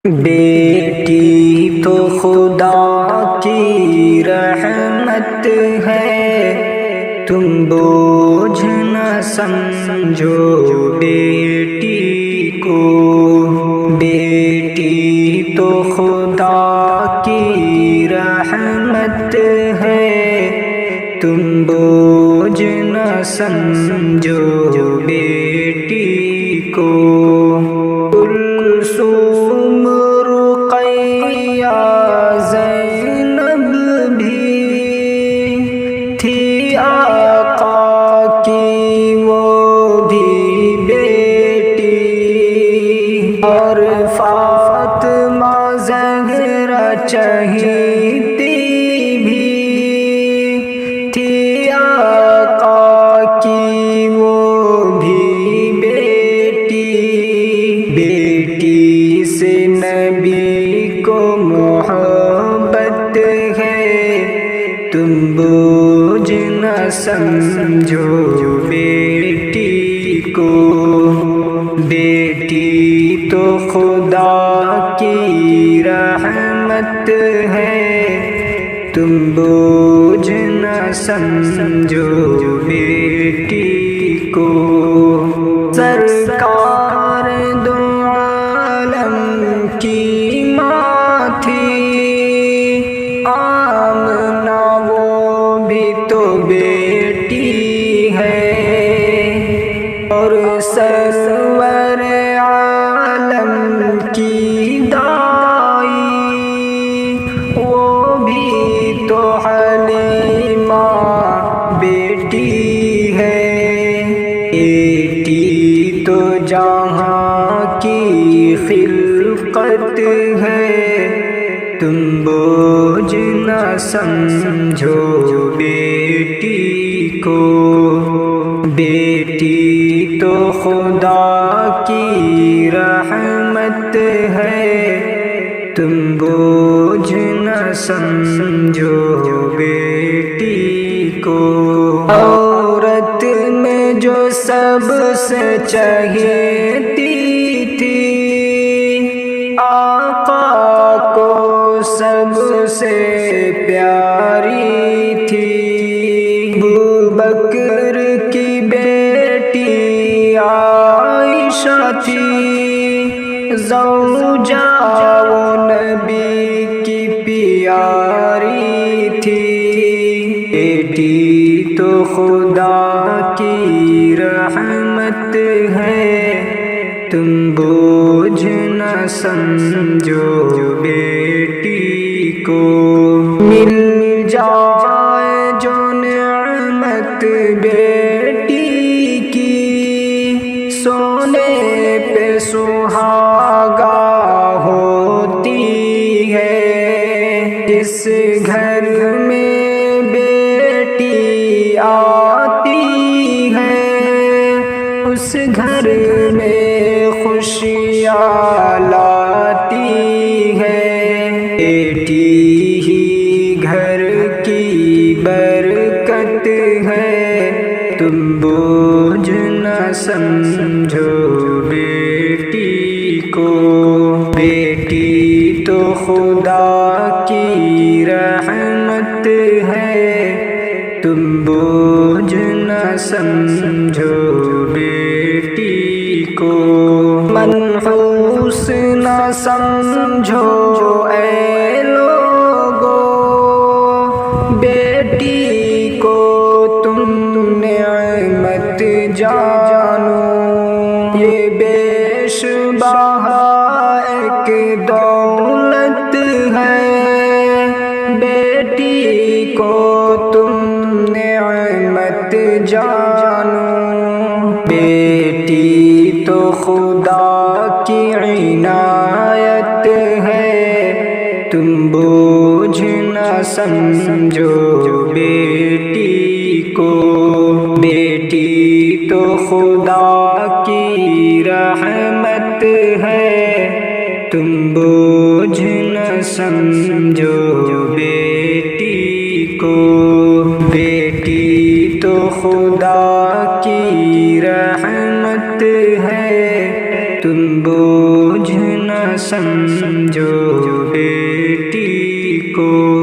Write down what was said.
بیٹی تو خدا کی رحمت ہے، تم بوجھ نہ سمجھو بیٹی کو۔ بیٹی تو خدا کی رحمت ہے، تم بوجھ نہ سمجھو بیٹی کو۔ آقا کی وہ بھی بیٹی، اور فاطمہ زہرا چہیتی بھی تھی۔ آقا کی وہ بھی بیٹی، بیٹی سے نبی کو محبت ہے، تم بوجھ نہ سمجھو بیٹی کو۔ بیٹی تو خدا کی رحمت ہے، تم بوجھ نہ سمجھو بیٹی کو۔ سرکار دو عالم کی ماں تھی آمنہ، وہ بھی تو بیٹی ہے، اور سرور عالم کی دائی وہ بھی تو حلیمہ بیٹی ہے۔ بیٹی تو جہاں کی خلقت ہے، تم بوجھ نہ سمجھو بیٹی کو۔ بیٹی تو خدا کی رحمت ہے، تم بوجھ نہ سمجھو بیٹی کو۔ عورت میں جو سب سے چہیتی تھی، آقا کو سب سے پیاری تھی۔ ابوبکر کی بیٹی عائشہ تھی، زوجہ وہ نبی کی پیاری تھی۔ بیٹی تو خدا کی رحمت ہے، تم بوجھ نہ سمجھو بیٹی کو۔ مل جائے جو نعمت بیٹی کی، سونے پہ سہاگا ہوتی ہے۔ جس گھر میں بیٹی آتی ہے، اس گھر میں خوشیاں لاتی ہے۔ بیٹی ہی گھر کی برکت ہے، تم بوجھ نہ سمجھو بیٹی کو۔ بیٹی تو خدا کی رحمت ہے، تم بوجھ نہ سمجھو بیٹی کو۔ منحوس نہ سمجھو اے لوگو بیٹی کو، تم نعمت جانو۔ یہ بیش بہا ایک دولت ہے، بیٹی کو تم نعمت جانو۔ بیٹی تو خدا کی عنایت ہے، تم بوجھ نہ سمجھو بیٹی کو۔ بیٹی تو خدا کی رحمت ہے، تم بوجھ نہ سمجھو بیٹی کو۔ بیٹی تو خدا کی رحمت ہے، تم بوجھ نہ سمجھو سمجھو بیٹی کو